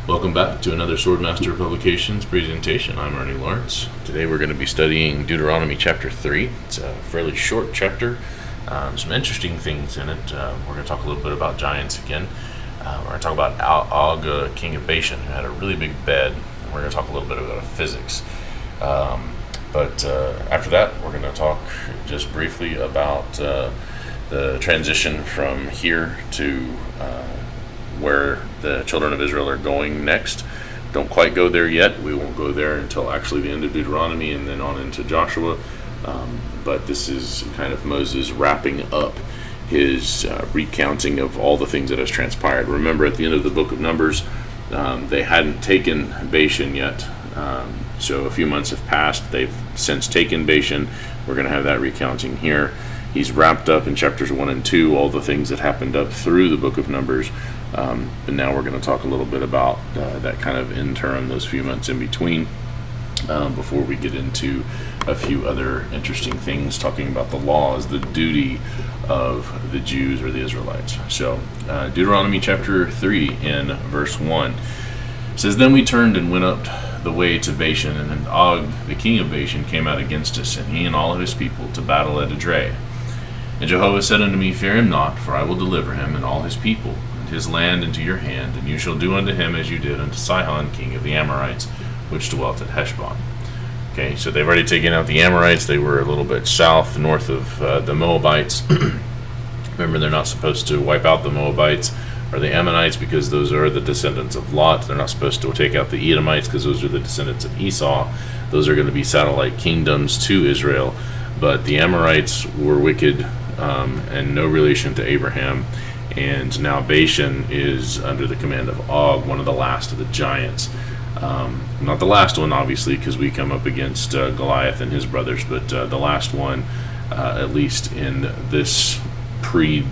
Welcome back to another Swordmaster Publications presentation. I'm Ernie Lawrence. Today we're going to be studying Deuteronomy chapter 3. It's a fairly short chapter. Some interesting things in it. We're going to talk a little bit about giants again. We're going to talk about Og, king of Bashan, who had a really big bed. And we're going to talk a little bit about physics. But after that, we're going to talk just briefly about the transition from here to where the children of Israel are going next. Don't quite go there yet. We won't go there until actually the end of Deuteronomy and then on into Joshua. But this is kind of Moses wrapping up his recounting of all the things that has transpired. Remember, at the end of the book of Numbers, they hadn't taken Bashan yet. So a few months have passed. They've since taken Bashan. We're going to have that recounting here. He's wrapped up in chapters 1 and 2 all the things that happened up through the book of Numbers. But now we're going to talk a little bit about that kind of interim, those few months in between, before we get into a few other interesting things, talking about the laws, the duty of the Jews or the Israelites. So Deuteronomy chapter 3 in verse 1 says, "Then we turned and went up the way to Bashan, and then Og, the king of Bashan, came out against us, and he and all of his people, to battle at Edrei. And Jehovah said unto me, Fear him not, for I will deliver him and all his people, and his land into your hand, and you shall do unto him as you did unto Sihon, king of the Amorites, which dwelt at Heshbon." Okay, so they've already taken out the Amorites. They were a little bit north of the Moabites. Remember, they're not supposed to wipe out the Moabites or the Ammonites because those are the descendants of Lot. They're not supposed to take out the Edomites because those are the descendants of Esau. Those are going to be satellite kingdoms to Israel. But the Amorites were wicked and no relation to Abraham. And now Bashan is under the command of Og, one of the last of the giants. Not the last one, obviously, because we come up against Goliath and his brothers, but the last one, at least in this pre-Judea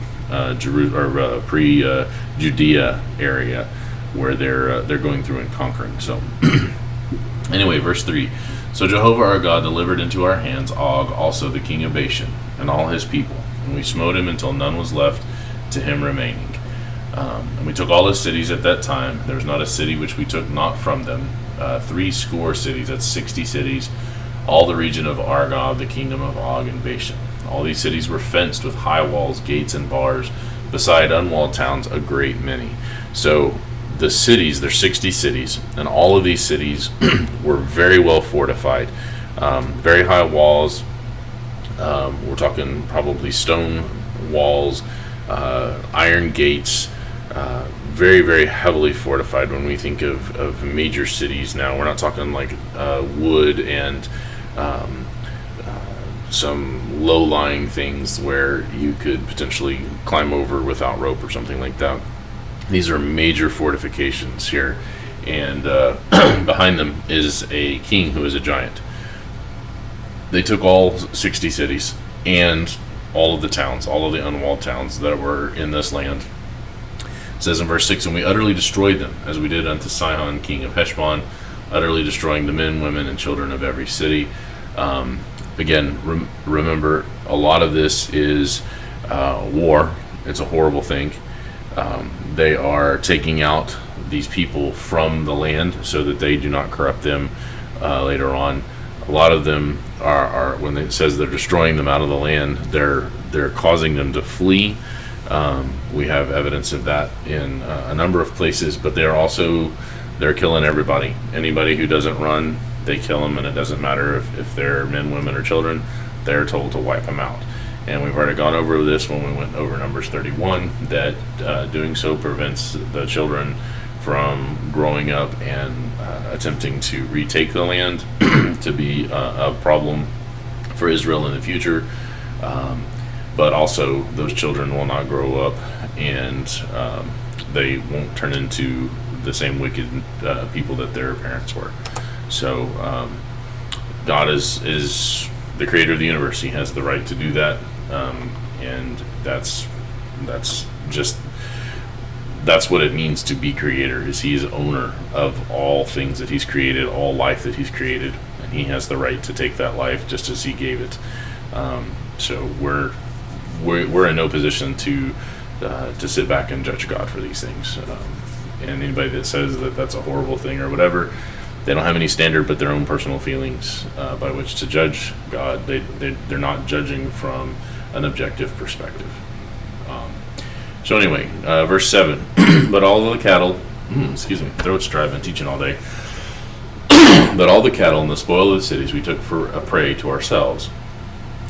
area, where they're going through and conquering. So, anyway, verse 3. "So Jehovah our God delivered into our hands Og, also the king of Bashan, and all his people, and we smote him until none was left to him remaining. And we took all his cities at that time. There was not a city which we took not from them. 60 cities, that's 60 cities, all the region of Argob, the kingdom of Og and Bashan. All these cities were fenced with high walls, gates, and bars, beside unwalled towns, a great many." So the cities, there's 60 cities, and all of these cities were very well fortified, very high walls. We're talking probably stone walls, iron gates, very, very heavily fortified. When we think of major cities now, we're not talking like wood and some low-lying things where you could potentially climb over without rope or something like that. These are major fortifications here, and behind them is a king who is a giant. They took all 60 cities and all of the towns, all of the unwalled towns that were in this land. It says in verse 6, "And we utterly destroyed them, as we did unto Sihon, king of Heshbon, utterly destroying the men, women, and children of every city." Again, remember, a lot of this is war. It's a horrible thing. They are taking out these people from the land so that they do not corrupt them later on. A lot of them are when it says they're destroying them out of the land, they're causing them to flee. We have evidence of that in a number of places, but they're killing everybody. Anybody who doesn't run, they kill them, and it doesn't matter if they're men, women, or children. They're told to wipe them out. And we've already gone over this when we went over Numbers 31, that doing so prevents the children from growing up and attempting to retake the land to be a problem for Israel in the future. But also, those children will not grow up, and they won't turn into the same wicked people that their parents were. So God is the creator of the universe. He has the right to do that, and that's what it means to be creator. Is he is owner of all things that he's created, all life that he's created, and he has the right to take that life just as he gave it. So we're in no position to sit back and judge God for these things. And anybody that says that that's a horrible thing or whatever, they don't have any standard but their own personal feelings by which to judge God. They're not judging from an objective perspective. So anyway, verse 7. But all of the cattle, excuse me, throat's dry, been teaching all day. But all the cattle and the spoil of the cities we took for a prey to ourselves.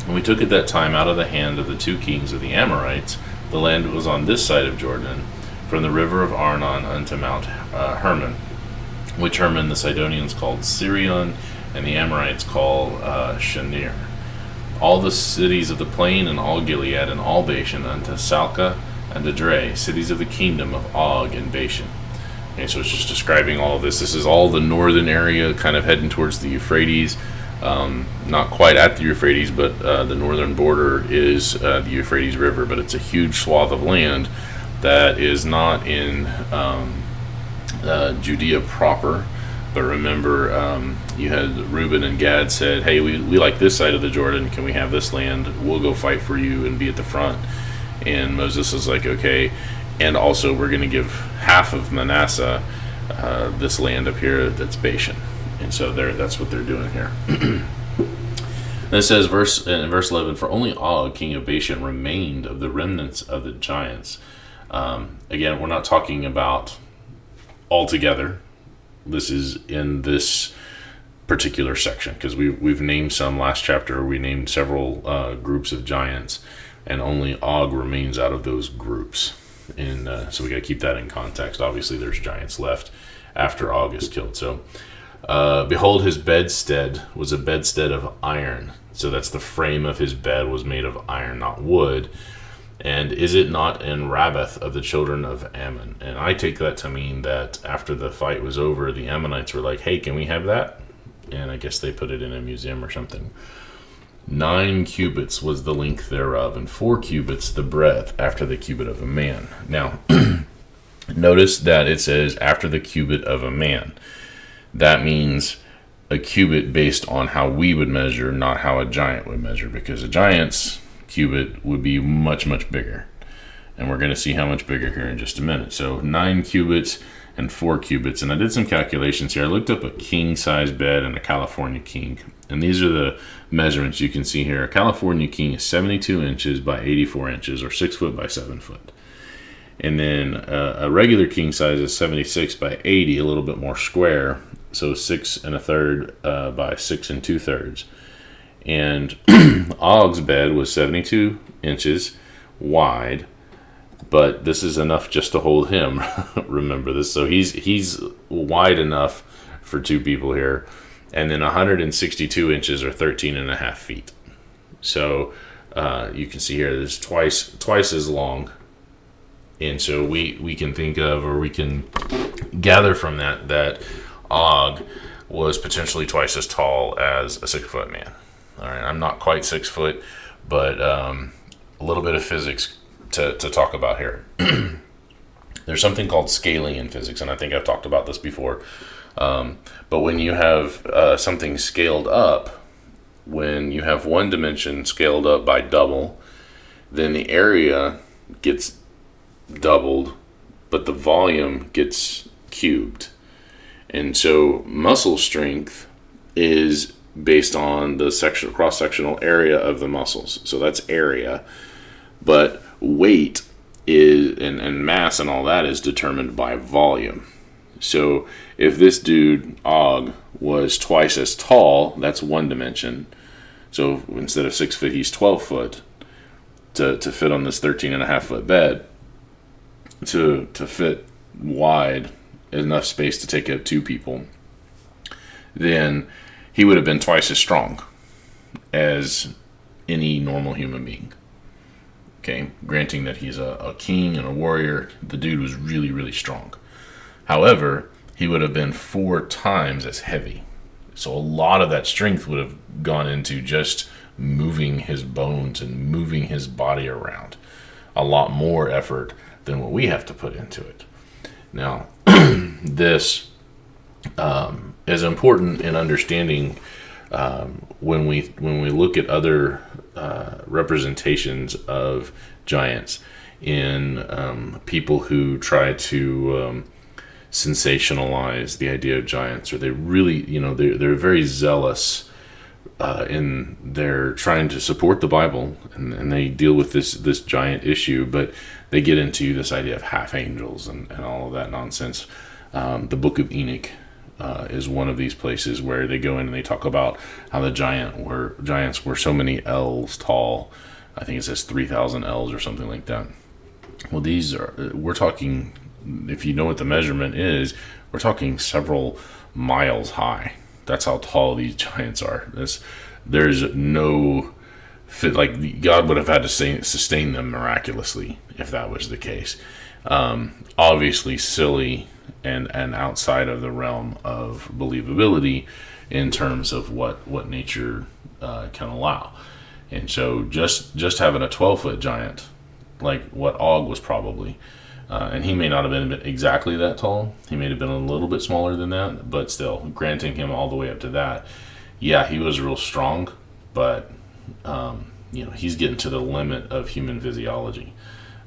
And we took at that time out of the hand of the 2 kings of the Amorites the land that was on this side of Jordan, from the river of Arnon unto Mount Hermon, which Hermon the Sidonians called Sirion, and the Amorites call Shinir. All the cities of the plain, and all Gilead, and all Bashan, unto Salca and Edrei, cities of the kingdom of Og and Bashan. Okay, so it's just describing all of this. This is all the northern area, kind of heading towards the Euphrates. Not quite at the Euphrates, but the northern border is the Euphrates River, but it's a huge swath of land that is not in Judea proper. But remember, you had Reuben and Gad said, hey, we like this side of the Jordan. Can we have this land? We'll go fight for you and be at the front. And Moses is like, okay. And also, we're going to give half of Manasseh this land up here that's Bashan. And so that's what they're doing here. And it says, in verse 11, for only Og, king of Bashan, remained of the remnants of the giants. Again, we're not talking about all together. This is in this particular section, because we've named some last chapter. We named several groups of giants, and only Og remains out of those groups. And so we got to keep that in context. Obviously, there's giants left after Og is killed. So, behold, his bedstead was a bedstead of iron. So that's the frame of his bed was made of iron, not wood. And is it not in Rabbath of the children of Ammon? And I take that to mean that after the fight was over, the Ammonites were like, hey, can we have that? And I guess they put it in a museum or something. 9 cubits was the length thereof, and 4 cubits the breadth, after the cubit of a man. Now, notice that it says after the cubit of a man. That means a cubit based on how we would measure, not how a giant would measure, because a giant's cubit would be much, much bigger. And we're going to see how much bigger here in just a minute. So 9 cubits and 4 cubits. And I did some calculations here. I looked up a king-size bed and a California king. And these are the measurements you can see here. A California king is 72 inches by 84 inches, or 6 foot by 7 foot. And then a regular king size is 76 by 80, a little bit more square. So 6 1/3 by 6 2/3. And Og's bed was 72 inches wide, but this is enough just to hold him. Remember this. So he's wide enough for 2 people here. And then 162 inches, or 13.5 feet. So you can see here, there's twice as long. And so we can think of, or we can gather from that Og was potentially twice as tall as a 6-foot man. All right, I'm not quite 6 foot, but a little bit of physics to talk about here. There's something called scaling in physics, and I think I've talked about this before. But when you have something scaled up, when you have one dimension scaled up by double, then the area gets doubled, but the volume gets cubed. And so muscle strength is based on the cross-sectional area of the muscles. So that's area. But weight is and mass and all that is determined by volume. So if this dude, Og, was twice as tall, that's one dimension. So instead of 6 foot, he's 12 foot to fit on this 13.5 foot bed. To fit wide, enough space to take up 2 people, then he would have been twice as strong as any normal human being. Okay, granting that he's a king and a warrior, the dude was really, really strong. However, he would have been 4 times as heavy. So a lot of that strength would have gone into just moving his bones and moving his body around. A lot more effort than what we have to put into it. Now, this is important in understanding when we look at other representations of giants in people who try to sensationalize the idea of giants, or they really, they're very zealous in their trying to support the Bible, and they deal with this giant issue, but they get into this idea of half angels and all of that nonsense. The Book of Enoch is one of these places where they go in and they talk about how the giants were so many ells tall. I think it says 3,000 ells or something like that. Well, we're talking, if you know what the measurement is, we're talking several miles high. That's how tall these giants are. There's no fit, like God would have had to sustain them miraculously if that was the case. Obviously silly and outside of the realm of believability in terms of what nature can allow. And so just having a 12-foot giant, like what Og was probably, and he may not have been exactly that tall. He may have been a little bit smaller than that, but still, granting him all the way up to that, yeah, he was real strong, but he's getting to the limit of human physiology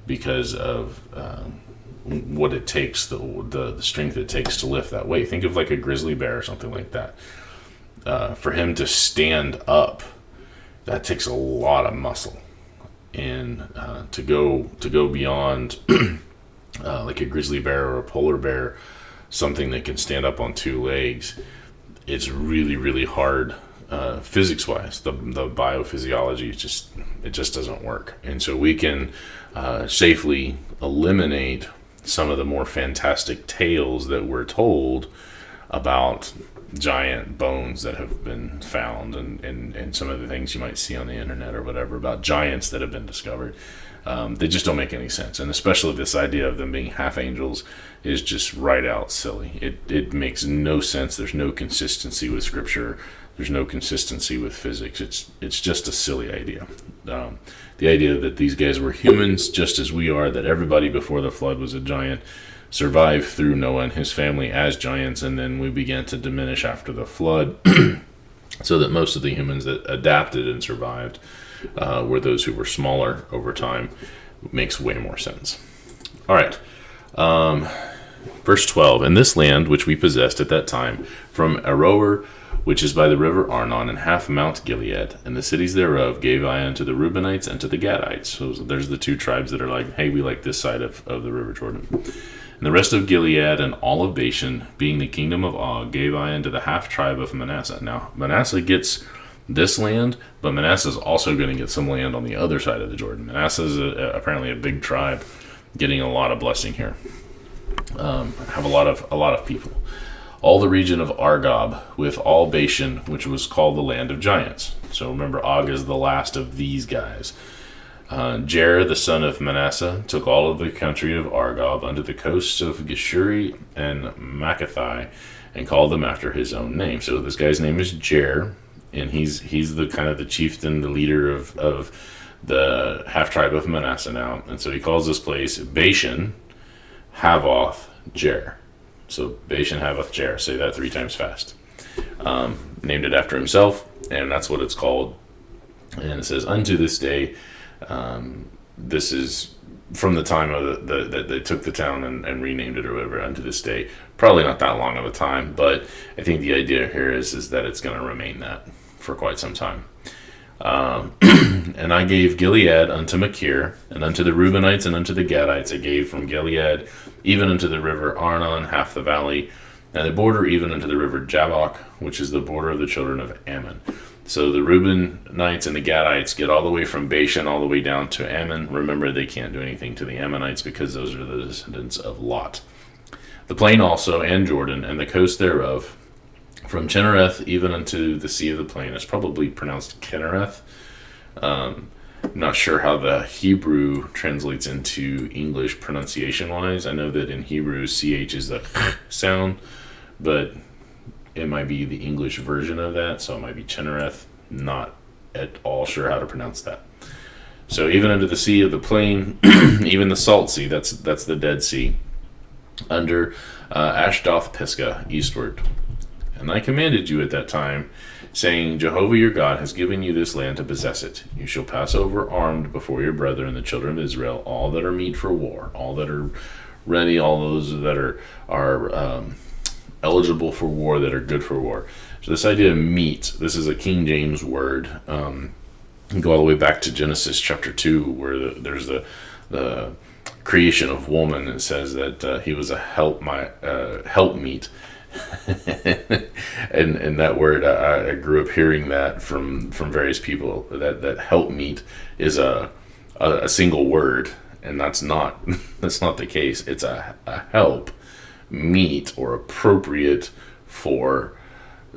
because of what it takes, the strength it takes to lift that weight. Think of like a grizzly bear or something like that. For him to stand up, that takes a lot of muscle, and to go beyond like a grizzly bear or a polar bear, something that can stand up on two legs, it's really, really hard physics-wise. The biophysiology it just doesn't work, and so we can safely eliminate some of the more fantastic tales that we're told about giant bones that have been found, and some of the things you might see on the internet or whatever about giants that have been discovered. They just don't make any sense, and especially this idea of them being half angels is just right out silly. It makes no sense. There's no consistency with scripture. There's no consistency with physics. It's just a silly idea. The idea that these guys were humans just as we are, that everybody before the flood was a giant, survived through Noah and his family as giants, and then we began to diminish after the flood, so that most of the humans that adapted and survived were those who were smaller over time, makes way more sense. All right. Verse 12, "In this land which we possessed at that time, from Aroer, which is by the river Arnon, and half Mount Gilead, and the cities thereof, gave I unto the Reubenites and to the Gadites." So there's the two tribes that are like, hey, we like this side of the river Jordan. "And the rest of Gilead and all of Bashan, being the kingdom of Og, gave I unto the half tribe of Manasseh." Now, Manasseh gets this land, but Manasseh is also going to get some land on the other side of the Jordan. Manasseh is apparently a big tribe, getting a lot of blessing here. Have a lot of people. "All the region of Argob, with all Bashan, which was called the land of giants." So remember, Og is the last of these guys. "Jair, the son of Manasseh, took all of the country of Argob unto the coasts of Geshuri and Maccathai, and called them after his own name." So this guy's name is Jair, and he's the kind of the chieftain, the leader of the half tribe of Manasseh now. And so he calls this place Bashan Havoth Jair. So Bashan Havoth Jair. Say that 3 times fast. Named it after himself, and that's what it's called. And it says, "Unto this day," this is from the time of that they took the town and renamed it or whatever, "unto this day." Probably not that long of a time, but I think the idea here is that it's going to remain that for quite some time. "And I gave Gilead unto Machir, and unto the Reubenites and unto the Gadites I gave from Gilead, even unto the river Arnon, half the valley, and the border even unto the river Jabbok, which is the border of the children of Ammon." So the Reubenites and the Gadites get all the way from Bashan all the way down to Ammon. Remember, they can't do anything to the Ammonites because those are the descendants of Lot. "The plain also, and Jordan, and the coast thereof, from Chinnereth even unto the sea of the plain." It's probably pronounced Kinnereth. I'm not sure how the Hebrew translates into English pronunciation-wise. I know that in Hebrew, CH is the sound, but it might be the English version of that, so it might be Chinnereth. Not at all sure how to pronounce that. So even unto the sea of the plain, even the salt sea, that's the Dead Sea, under Ashdoth Pisgah, eastward. "And I commanded you at that time, saying, Jehovah your God has given you this land to possess it. You shall pass over armed before your brethren, the children of Israel, all that are meet for war, all that are ready, all those that are eligible for war, that are good for war. So this idea of meet, this is a King James word. Go all the way back to Genesis chapter 2, where there's the creation of woman. It says that he was a helpmeet. and that word, I grew up hearing that from various people, that helpmeet is a single word, and that's not the case. It's a help meet, or appropriate for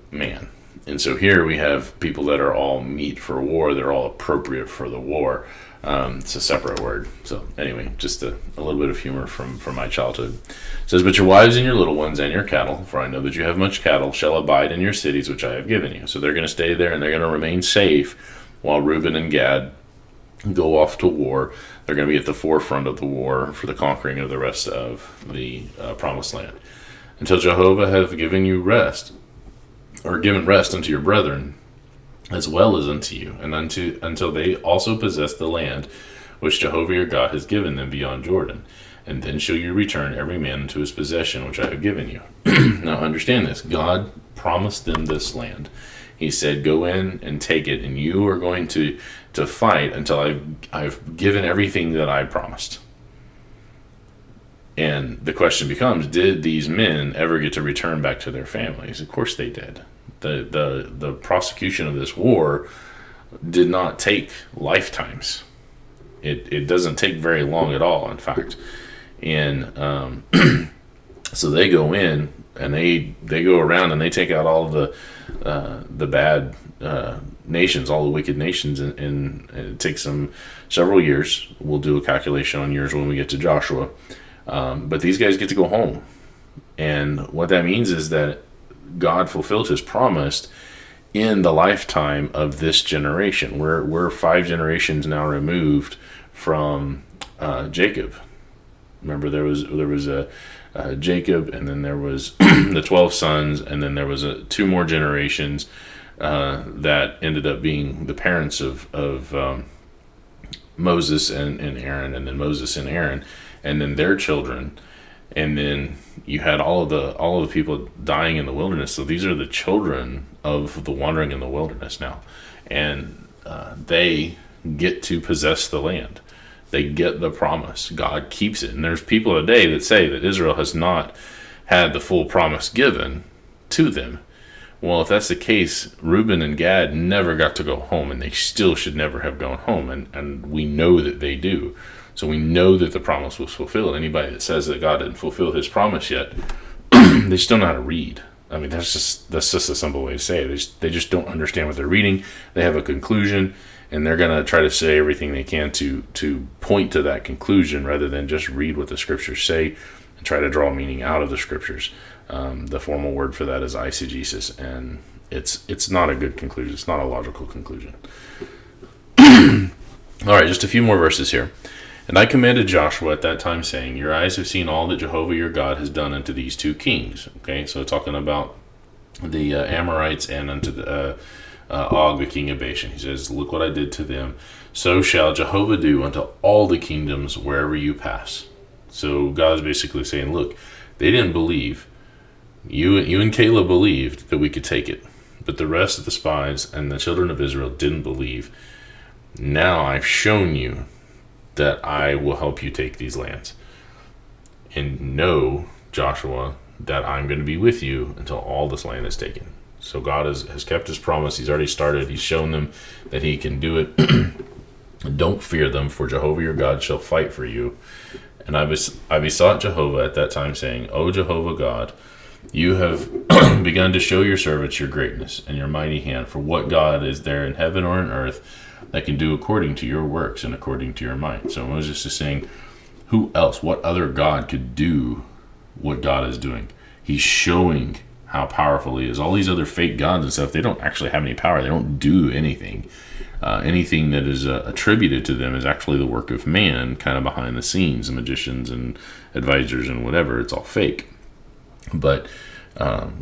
man. And so here we have people that are all meet for war. They're all appropriate for the war. It's a separate word. So anyway, just a little bit of humor from my childhood. It says, but your wives and your little ones and your cattle, for I know that you have much cattle, shall abide in your cities which I have given you. So they're going to stay there, and they're going to remain safe while Reuben and Gad go off to war. They're going to be at the forefront of the war for the conquering of the rest of the promised land. Until Jehovah have given you rest, or given rest unto your brethren, as well as unto you, and until they also possess the land which Jehovah your God has given them beyond Jordan. And then shall you return every man into his possession which I have given you. Now understand this. God promised them this land. He said, go in and take it, and you are going to fight until I've given everything that I promised. And the question becomes, did these men ever get to return back to their families? Of course they did. The prosecution of this war did not take lifetimes. It doesn't take very long at all, in fact. And so they go in, and they go around, and they take out all of the bad nations, all the wicked nations, and it takes them several years. We'll do a calculation on years when we get to Joshua. But these guys get to go home. And what that means is that God fulfilled his promise in the lifetime of this generation. We're 5 generations now removed from Jacob. Remember, there was a Jacob, and then there was the 12 sons, and then there was 2 more generations that ended up being the parents of Moses and Aaron, and then Moses and Aaron, and then their children, and then you had all of the people dying in the wilderness. So these are the children of the wandering in the wilderness now, and they get to possess the land. They get the promise. God keeps it. And there's people today that say that Israel has not had the full promise given to them. Well, if that's the case, Reuben and Gad never got to go home, and they still should never have gone home. And we know that they do. So we know that the promise was fulfilled. Anybody that says that God didn't fulfill his promise yet, they still know how to read. I mean, that's just a simple way to say it. They just don't understand what they're reading. They have a conclusion, and they're going to try to say everything they can to point to that conclusion, rather than just read what the scriptures say and try to draw meaning out of the scriptures. The formal word for that is eisegesis, and it's not a good conclusion. It's not a logical conclusion. All right, just a few more verses here. And I commanded Joshua at that time, saying, your eyes have seen all that Jehovah your God has done unto these 2 kings. Okay, so talking about the Amorites and unto the Og, the king of Bashan. He says, look what I did to them. So shall Jehovah do unto all the kingdoms wherever you pass. So God is basically saying, look, they didn't believe. You and Caleb believed that we could take it. But the rest of the spies and the children of Israel didn't believe. Now I've shown you that I will help you take these lands. And know, Joshua, that I'm going to be with you until all this land is taken. So God has kept his promise. He's already started. He's shown them that he can do it. Don't fear them, for Jehovah your God shall fight for you. And I besought Jehovah at that time, saying, O Jehovah God, you have begun to show your servants your greatness and your mighty hand. For what God is there in heaven or in earth that can do according to your works and according to your might? So Moses is saying, who else, what other God could do what God is doing? He's showing how powerful he is. All these other fake gods and stuff, they don't actually have any power. They don't do anything. Anything that is attributed to them is actually the work of man, kind of behind the scenes, the magicians and advisors and whatever. It's all fake. But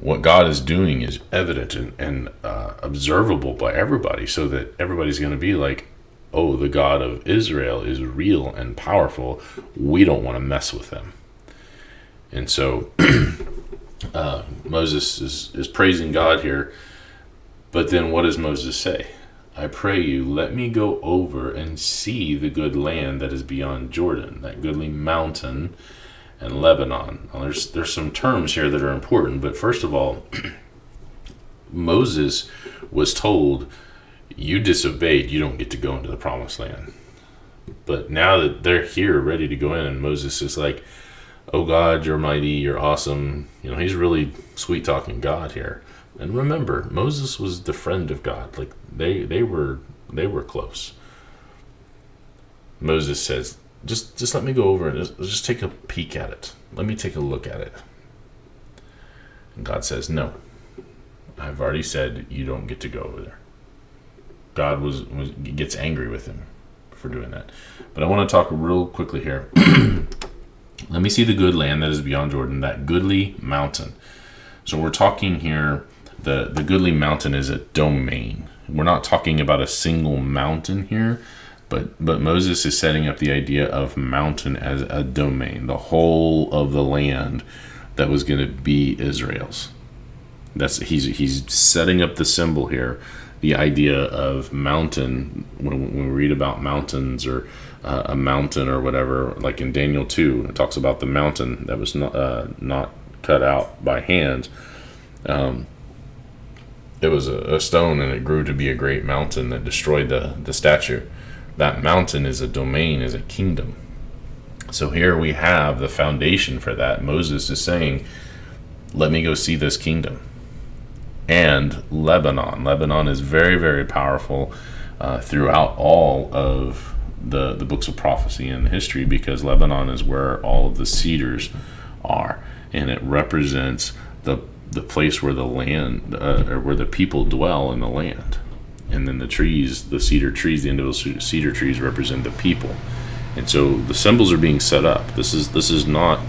what God is doing is evident and observable by everybody, so that everybody's going to be like, oh, the God of Israel is real and powerful. We don't want to mess with them. And so Moses is praising God here. But then what does Moses say? I pray you, let me go over and see the good land that is beyond Jordan, that goodly mountain and Lebanon. Now, there's some terms here that are important, but first of all, Moses was told, you disobeyed, you don't get to go into the promised land. But now that they're here ready to go in, and Moses is like, oh God, you're mighty, you're awesome. He's really sweet talking God here. And remember, Moses was the friend of God. Like they were close. Moses says, just let me go over and just take a peek at it. Let me take a look at it. And God says, no. I've already said you don't get to go over there. God gets angry with him for doing that. But I want to talk real quickly here. Let me see the good land that is beyond Jordan, that goodly mountain. So we're talking here, the goodly mountain is a domain. We're not talking about a single mountain here, but Moses is setting up the idea of mountain as a domain, the whole of the land that was going to be Israel's. He's setting up the symbol here, the idea of mountain. When we read about mountains or a mountain or whatever, like in Daniel 2, it talks about the mountain that was not cut out by hand. It was a stone, and it grew to be a great mountain that destroyed the statue. That mountain is a domain, is a kingdom. So here we have the foundation for that. Moses is saying, let me go see this kingdom. And Lebanon. Lebanon is very, very powerful throughout all of the books of prophecy and history, because Lebanon is where all of the cedars are, and it represents the place where the land or where the people dwell in the land. And then the trees, the cedar trees, the individual cedar trees represent the people. And so the symbols are being set up. This is not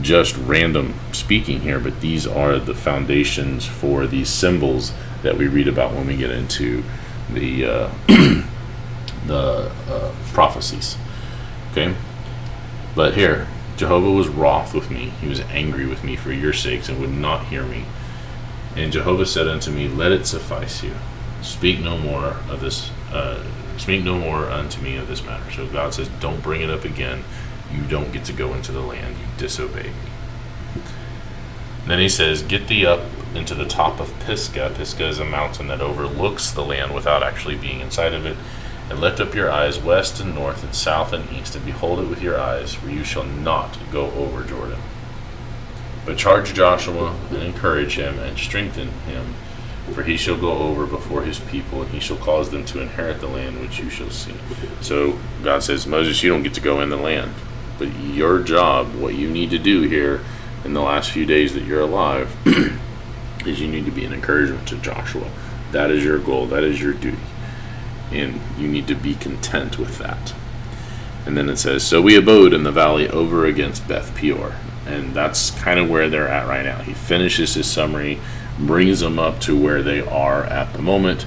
just random speaking here, but these are the foundations for these symbols that we read about when we get into the prophecies. Okay, but here Jehovah was wroth with me; he was angry with me for your sakes, and would not hear me. And Jehovah said unto me, let it suffice you. Speak no more of this. Speak no more unto me of this matter. So God says, don't bring it up again. You don't get to go into the land. You disobeyed me. Then he says, get thee up into the top of Pisgah. Pisgah is a mountain that overlooks the land without actually being inside of it. And lift up your eyes west and north and south and east, and behold it with your eyes, for you shall not go over Jordan. But charge Joshua and encourage him and strengthen him, for he shall go over before his people, and he shall cause them to inherit the land which you shall see. So God says, Moses, you don't get to go in the land. But your job, what you need to do here in the last few days that you're alive, is you need to be an encouragement to Joshua. That is your goal. That is your duty. And you need to be content with that. And then it says, so we abode in the valley over against Beth Peor. And that's kind of where they're at right now. He finishes his summary, brings them up to where they are at the moment,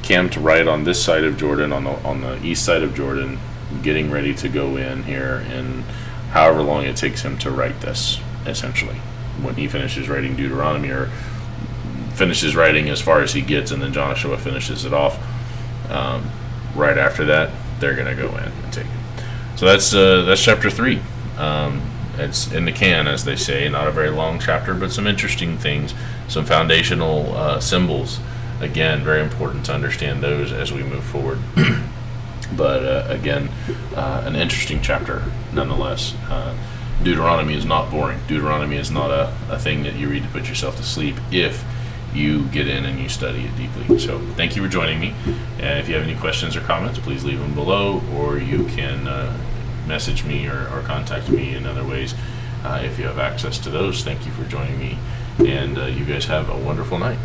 camped right on this side of Jordan, on the east side of Jordan, getting ready to go in here in however long it takes him to write this, essentially. When he finishes writing Deuteronomy, or finishes writing as far as he gets, and then Joshua finishes it off. Right after that, they're going to go in and take it. So that's chapter 3. It's in the can, as they say. Not a very long chapter, but some interesting things, some foundational symbols. Again, very important to understand those as we move forward. But again, an interesting chapter nonetheless. Deuteronomy is not boring. Deuteronomy is not a thing that you read to put yourself to sleep if you get in and you study it deeply. So thank you for joining me. And if you have any questions or comments, please leave them below, or you can message me or contact me in other ways if you have access to those. Thank you for joining me, and you guys have a wonderful night.